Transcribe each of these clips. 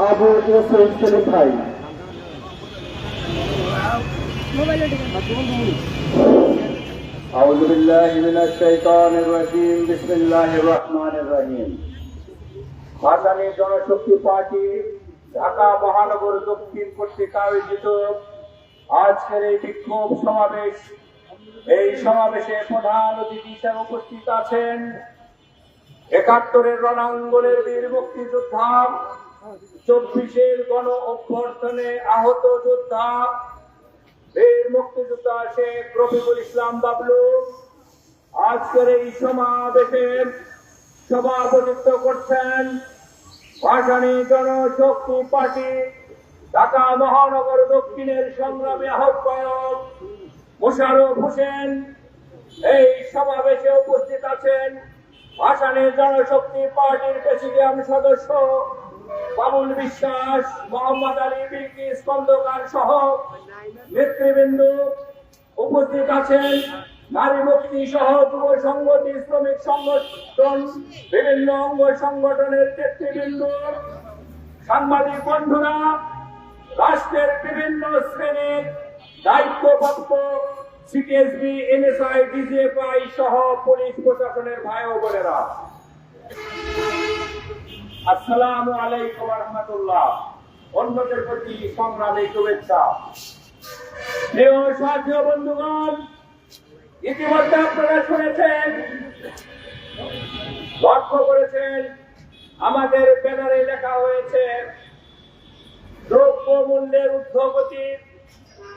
আবু ইউসুফ সেলিম ভাই। أعوذ بالله من الشيطان الرجيم بسم الله الرحمن الرحيم ভাসানী জনশক্তি পার্টি ঢাকা মহানগর দক্ষিণ কর্তৃক আয়োজিত আজকের এই বিক্ষোভ সমাবেশ, এই সমাবেশে প্রধান অতিথি হিসেবে উপস্থিত আছেন ৭১-এর রণাঙ্গনের বীর মুক্তিযোদ্ধা, ২৪-এর গণ অভ্যর্থনে আহত যোদ্ধা বীর মুক্তিযোদ্ধা শেখ রফিকুল ইসলাম বাবলু। আজকের এই সমাবেশে সভাপতিত্ব করছেন ভাসানী জনশক্তি পার্টি ঢাকা মহানগর দক্ষিণের সংগ্রামী আহ্বায়ক মোশাররফ হোসেন। এই সমাবেশে উপস্থিত আছেন ভাসানী জনশক্তি পার্টির প্রেসিডিয়াম সদস্য বাবুল বিশ্বাস, মোহাম্মদ আলী, বিলকিস খন্দকার সহ নেতৃবৃন্দ। উপস্থিত আছেন নারী মুক্তি সহ যুব সংগঠন, শ্রমিক সংগঠন, বিভিন্ন অঙ্গ সংগঠনের নেতৃবৃন্দ, সাংবাদিক বন্ধুরা, রাষ্ট্রের বিভিন্ন শ্রেণীর দায়িত্বপ্রাপ্ত সিটিএসবি, এনএসআই, ডিজিএফআই সহ পুলিশ প্রশাসনের ভাই ও বোনেরা, আসসালামু আলাইকুম ওয়া রাহমাতুল্লাহ। অন্যদের প্রতি সংগ্রামী শুভেচ্ছা। প্রিয় সাথী ও বন্ধুগণ, ইতিমধ্যে আপনারা শুনেছেন, লক্ষ্য করেছেন, আমাদের ব্যানারে লেখা হয়েছে দ্রব্য মূল্যের ঊর্ধ্বগতি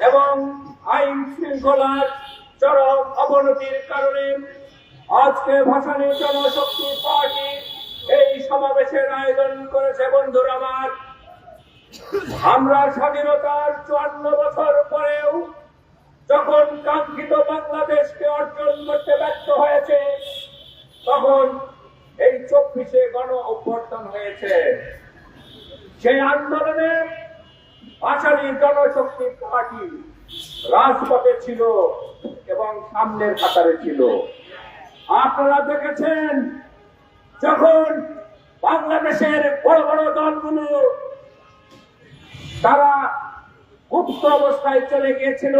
এবং আইন শৃঙ্খলার চরম অবনতির কারণে আজকে ভাসানী জনশক্তি পার্টি এই সমাবেশের আয়োজন করেছে। বন্ধুরা আমার, আমরা স্বাধীনতার ৫৪ বছর পরেও যখন কাঙ্ক্ষিত বাংলাদেশকে অর্জন করতে ব্যর্থ হয়েছে, তখন এই ২৪-এ গণ অভ্যর্থন হয়েছে। সেই আন্দোলনে ভাসানী জনশক্তি পার্টি রাজপথে ছিল এবং সামনের কাতারে ছিল। আপনারা দেখেছেন, যখন বাংলাদেশের বড় বড় দলগুলো তারা গুপ্ত অবস্থায় চলে গিয়েছিল,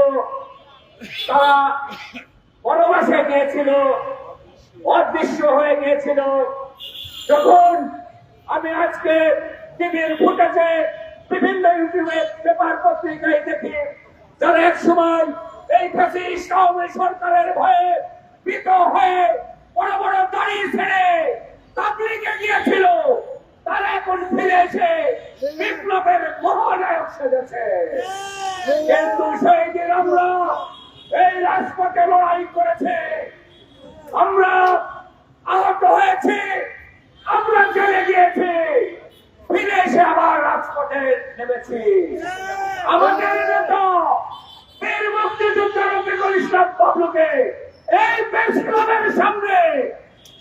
তারা বনবাসে গিয়েছিল, অদৃশ্য হয়ে গিয়েছিল, যখন আমি আজকে টিভির ফুটেজে বিভিন্ন ইউটিউবে পেপার পত্রিকায় দেখি, যারা এক সময় এই ফ্যাসিস্ট আওয়ামী সরকারের ভয়ে ভীত হয়ে বড় বড় দাড়ি ছেড়ে তাবলীগে গিয়েছিল, তারা এখন ফিরে এসে বিপ্লবের মহানায়ক সেজেছে। কিন্তু সেই দিন আমরা এই রাজপথে লড়াই করেছে, আমরা আহত হয়েছি, আমরা চলে গিয়েছি, ফিরে এসে আবার রাজপথে নেমেছি। আমাদের নেতা বীর মুক্তিযোদ্ধা রফিকুল ইসলাম বাবলুকে এই প্রেস ক্লাবের সামনে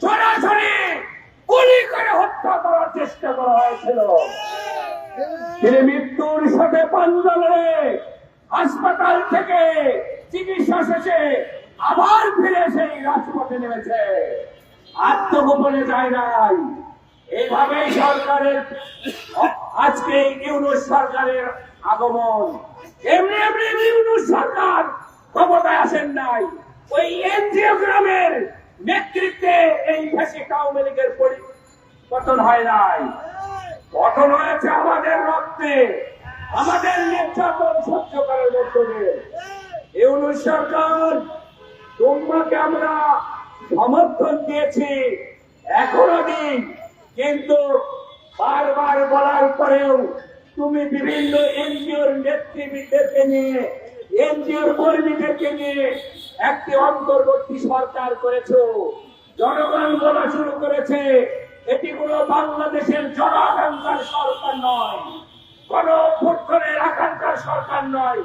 সরাসরি গুলি করে হত্যা করার চেষ্টা করা হয়েছিল। তিনি মৃত্যুর সাথে পাঞ্জা লড়ে হাসপাতাল থেকে চিকিৎসা শেষে আবার ফিরে সেই রাজপথে নেমেছে, আত্মগোপনে যায় নাই। এইভাবেই সরকারের আজকে ইউনূস সরকারের আগমন। এমনি এমনি ইউনূস সরকার ক্ষমতায় আসেন নাই, ওই এনজিও গ্রামের নেতৃত্বে এই ফ্যাসিস্ট আওয়ামী লীগের পতন হয় নাই, পতন হয়েছে আমাদের রক্তে, আমাদের নির্যাতন সহ্য করার মধ্য দিয়ে। ইউনূস সরকার, তোমাকে আমরা সমর্থন দিয়েছি, এখনো দিন, কিন্তু বারবার বলার পরেও তুমি বিভিন্ন এনজিওর নেতৃবৃন্দকে নিয়ে, এনজিওর কর্মীদেরকে নিয়ে একটি অন্তর্বর্তী সরকার করেছো। জনগণ বলা শুরু করেছে, এটি কোন বাংলাদেশের জন আকাঙ্ক্ষার সরকার নয়, কোন অভ্যুত্থানের আকাঙ্ক্ষার সরকার নয়,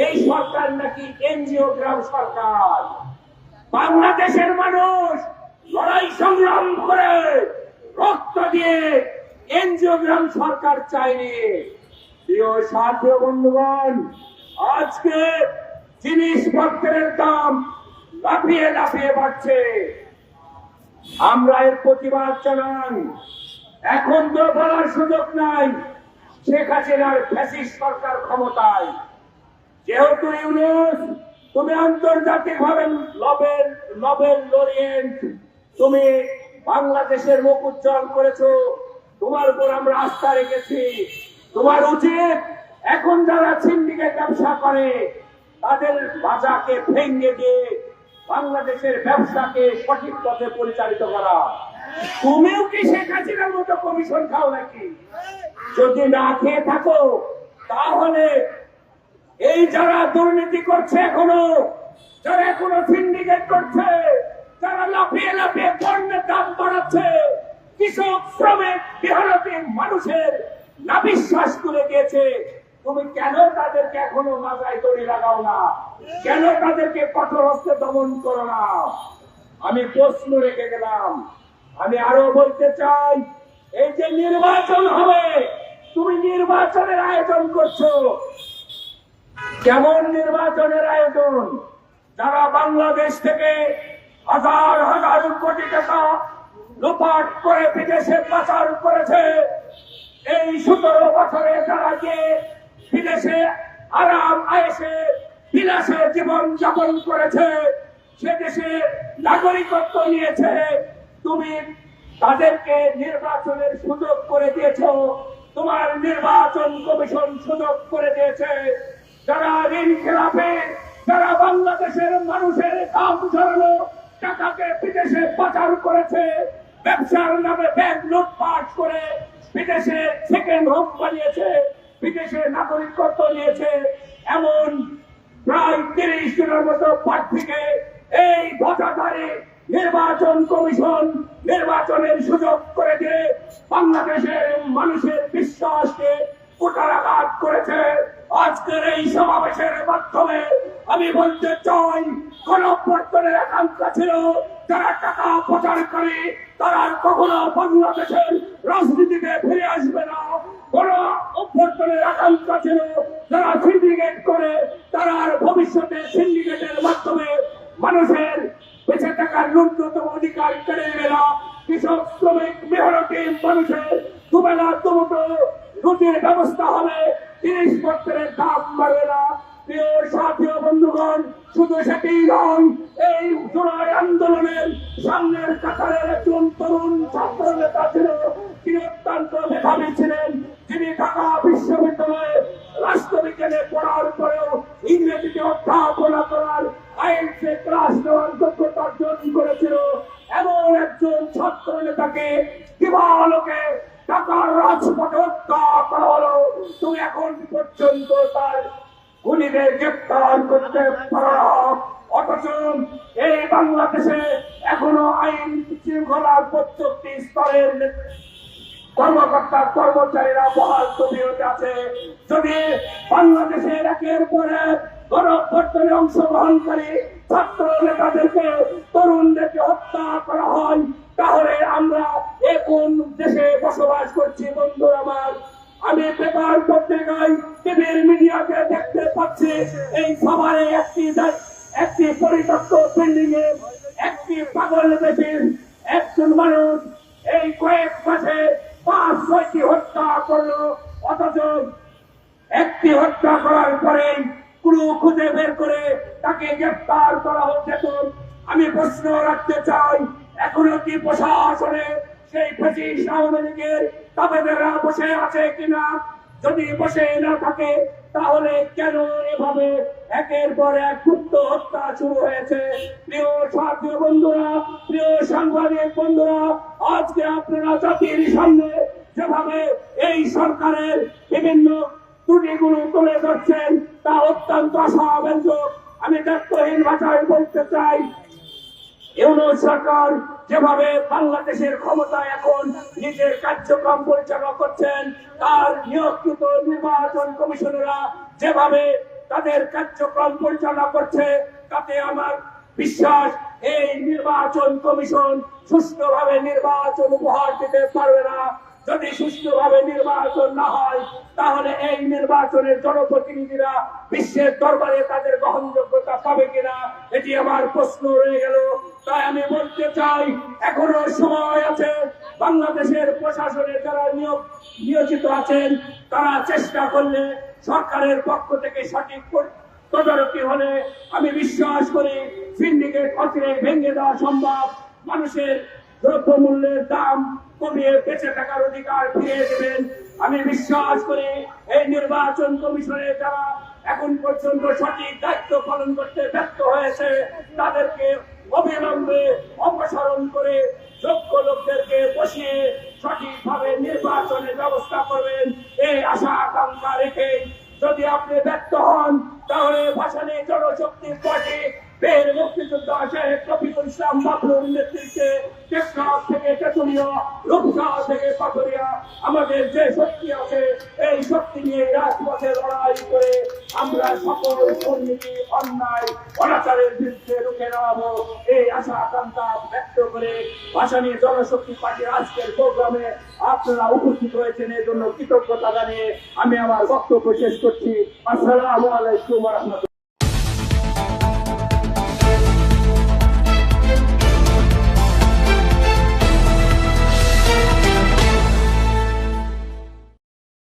এই সরকার নাকি এনজিও গ্রাম সরকার। বাংলাদেশের মানুষ লড়াই সংগ্রাম করে রক্ত দিয়ে এনজিও গ্রাম সরকার চায়নি। প্রিয় সাথী বন্ধুগণ, আজকে জিনিসপত্রের দাম লাফিয়ে লাফিয়ে বাড়ছে, আমরা এর প্রতিবাদ জানাই। এখন তো বলার সুযোগ নাই, শেখ হাসিনার ফ্যাসিস্ট সরকার ক্ষমতায়। যেহেতু ইউনুস তুমি আন্তর্জাতিক ভাবে নোবেল লরিয়েন্ট, তুমি বাংলাদেশের মুখ উজ্জ্বল করেছো, তোমার উপর আমরা আস্থা রেখেছি। তোমার উচিত এখন যারা সিন্ডিকেট ব্যবসা করে তাদের বাজাকে ভেঙে দিয়ে বাংলাদেশের ব্যবসাকে সঠিক পথে পরিচালিত করা। তুমিও কি শেখ হাসিনার মতো কমিশন খাও নাকি? যদি না খেয়ে থাকো তাহলে এই যারা দুর্নীতি করছে যারা এখনো সিন্ডিকেট করছে, যারা লাফিয়ে লাফিয়ে পণ্যের দাম বাড়াচ্ছে, কৃষক শ্রমিক বিহারী মানুষের নাবিশ্বাস করে দিয়েছে, তুমি কেন তাদেরকে এখনো মাথায় দড়ি লাগাও না? কেন তাদেরকে কঠোর হস্তে দমন করো না? আমি প্রশ্ন রেখে গেলাম। আমি আরো বলতে চাই, এই যে নির্বাচন হবে, তুমি নির্বাচনের আয়োজন করছো, কেমন নির্বাচনের আয়োজন? যারা বাংলাদেশ থেকে হাজার হাজার কোটি টাকা লুপাট করে বিদেশে পাচার করেছে, এই 17 বছরে যারা যে বিদেশে আরাম আয়েসে বিলাসে জীবন যাপন করেছে, সে দেশে নাগরিকত্ব নিয়েছে, তুমি তাদেরকে নির্বাচনের সুযোগ করে দিয়েছ। তোমার নির্বাচন কমিশন সুযোগ করে দিয়েছে। যারা ঋণ খেলাপে, যারা বাংলাদেশের মানুষের দাম ঝরানো টাকাকে বিদেশে পাচার করেছে, ব্যবসার নামে ব্যাংক লুটপাট করে বিদেশে সেকেন্ড হোম বানিয়েছে, বিদেশে নাগরিকত্ব নিয়েছে, এমন প্রায় 30 জনের মতো প্রার্থীকে এই ধ্বজাধারী নির্বাচন কমিশন নির্বাচনের সুযোগ করে দিয়ে বাংলাদেশের মানুষের বিশ্বাসকে কুঠারাঘাত করেছে। আজকের এই সমাবেশের মাধ্যমে আমি বলতে চাই, গণঅভ্যুত্থানের আকাঙ্ক্ষা ছিল যারা টাকা প্রচার করে তারা কখনো বাংলাদেশের রাজনীতিতে ফিরে আসবে না। গণঅভ্যুত্থানের আকাঙ্ক্ষা ছিল যারা সিন্ডিকেট করে তারা আর ভবিষ্যতে সিন্ডিকেটের মাধ্যমে মানুষের বেঁচে থাকার ন্যূনতম অধিকার কেড়ে নেবে না। কৃষক শ্রমিক মেহনতি মানুষের দুবেলা দুমুঠো রুটির ব্যবস্থা হবে, জিনিসপত্রের দাম বাড়বে না। প্রিয় সাথী ও বন্ধুগণ, শুধু সেটি নয়, এই জুলাই আন্দোলনের সামনের কাতারের একজন তরুণ ছাত্র নেতা ছিল, তিনি অত্যন্ত মেধাবী ছিলেন, যিনি ঢাকা বিশ্ববিদ্যালয়ে রাষ্ট্রবিজ্ঞানে পড়ার পরেও ইংরেজিতে অধ্যাপনা করার আইনসে ক্লাস নেওয়ার যোগ্যতা অর্জন করেছিল। এমন একজন ছাত্র নেতাকে দিবালোকে ঢাকার রাজপথে হত্যা করা হলো। তুমি এখন পর্যন্ত তার খুনিদের গ্রেপ্তার করতে পারো না। অথচ এই বাংলাদেশে এখনো আইন শৃঙ্খলার প্রত্যেকটি স্তরের কর্মকর্তা কর্মচারীরা বহাল তবিয়তে আছে। যদি বাংলাদেশের একের পর এক গণঅভ্যুত্থানে অংশগ্রহণকারী ছাত্র নেতাদেরকে তরুণদেরকে হত্যা করা হয়, তাহলে আমরা কোন দেশে বসবাস করছি? বন্ধুরা আমার, আমি পেপার পত্রিকায় টিভির মিডিয়াকে দেখতে পাচ্ছি, এই সভায় একটি পরিত্যক্ত বিল্ডিং এ একটি পাগল বেশির একজন মানুষ এই কয়েক মাসে 5-6টি হত্যা করলো। অথচ একটি হত্যা করার পরে ক্লু খুঁজে বের করে তাকে গ্রেফতার করা হচ্ছে। আমি প্রশ্ন রাখতে চাই, এখনো কি প্রশাসনে সেই ফ্যাসিস্ট আওয়ামী লীগের তাবেদাররা বসে আছে কিনা? যদি বসে না থাকে তাহলে কেন এভাবে একের পর এক গুপ্ত হত্যা শুরু হয়েছে? প্রিয় সাথী বন্ধুরা, প্রিয় সাংবাদিক বন্ধুরা, আজকে আপনারা জাতির সামনে যেভাবে এই সরকারের বিভিন্ন ত্রুটিগুলো তুলে ধরছেন তা অত্যন্ত অস্বাভাবিক। আমি দায়িত্বহীন ভাষায় বলতে চাই, ইউনূস সরকার যেভাবে বাংলাদেশের ক্ষমতায় এখন নিজের কার্যক্রম পরিচালনা করছেন, তার নিয়োগকৃত নির্বাচন কমিশনেরা যেভাবে তাদের কার্যক্রম পরিচালনা করছে, তাতে আমার বিশ্বাস এই নির্বাচন কমিশন সুষ্ঠুভাবে নির্বাচন উপহার দিতে পারবে না। যদি সুষ্ঠুভাবে নির্বাচন না হয় তাহলে এই নির্বাচনের জনপ্রতিনিধিরা বিশ্বের দরবারে তাদের গ্রহণযোগ্যতা পাবে কিনা এটি আমার প্রশ্ন রয়ে গেল। তাই আমি বলতে চাই এখনো সময় আছে। বাংলাদেশের প্রশাসনের যারা নিয়োজিত আছেন তারা চেষ্টা করলে সরকারের পক্ষ থেকে সঠিক তদারকি হলে আমি বিশ্বাস করি সিন্ডিকেট অচিরে ভেঙে দেওয়া সম্ভব। মানুষের দ্রব্যমূল্যের দাম কমিয়ে বেঁচে থাকার অধিকার ফিরিয়ে দেবেন। আমি বিশ্বাস করি এই নির্বাচন কমিশনে যারা এখন পর্যন্ত সঠিক দায়িত্ব পালন করতে ব্যর্থ হয়েছে তাদেরকে অবিলম্বে অপসারণ করে যোগ্য লোকদেরকে বসিয়ে সঠিকভাবে নির্বাচনের ব্যবস্থা করবেন এই আশা আকাঙ্ক্ষা রেখে যদি আপনি ব্যর্থ হন তাহলে ভাসানী জনশক্তির পার্টি বীর মুক্তিযোদ্ধা শেখ রফিকুল ইসলাম বাবলুর নেতৃত্বে টেকনাফ থেকে তেতুলিয়া, রূপসা থেকে পাথরিয়া আমাদের যে শক্তি আছে এই শক্তি নিয়ে রাজপথে লড়াই করে আমরা সকল দুর্নীতি অন্যায় অনাচারের বিরুদ্ধে রুখে দাঁড়াবো এই আশা আকাঙ্ক্ষা ব্যক্ত করে ভাসানী জনশক্তি পার্টির আজকের প্রোগ্রামে আপনারা উপস্থিত হয়েছেন এই জন্য কৃতজ্ঞতা জানিয়ে আমি আমার বক্তব্য শেষ করছি। আসসালামু আলাইকুম ওয়া রাহমাতুল্লাহ।